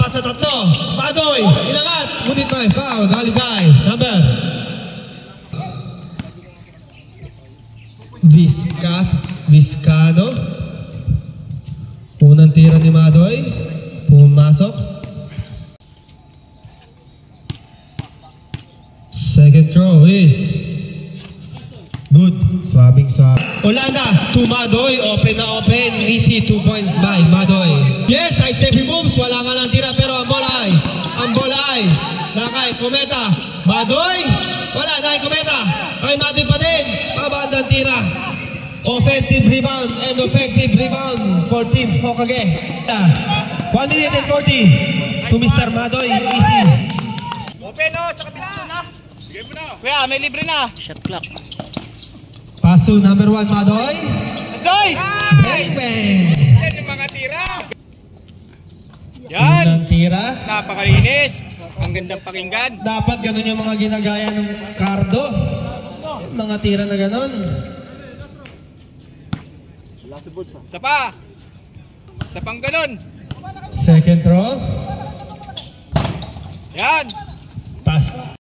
apat sa tatlo. Badoy, inangat. Ngunit may foul. Galigay. Number. Vizcano. Unang tira ni Madoy. Pumasok. Second throw is good. Swabing. Wala na. To Madoy. Open na open. Easy 2 points by Madoy. Yes, I step he moves. Wala nga lang tira pero ang bola ay nakay Cometa. Madoy. Wala na kay Cometa. Kay Madoy pa din. Kabandang tira. Offensive rebound and offensive rebound for Team Hokage. 1 minute and 40 to Mr. Madoy. Easy. Open o, sa kapila na. Sige mo na. Kuya, may libre na. Shot clock. Paso number 1, Madoy. Madoy! Bang bang! Yan yung mga tira. Yan! Unang tira. Napakalinis. Ang gandang pakinggan. Dapat ganun yung mga ginagaya ng Cardo. Mga tira na ganun. Isa pa. Isa pang ganun. Second throw. Yan!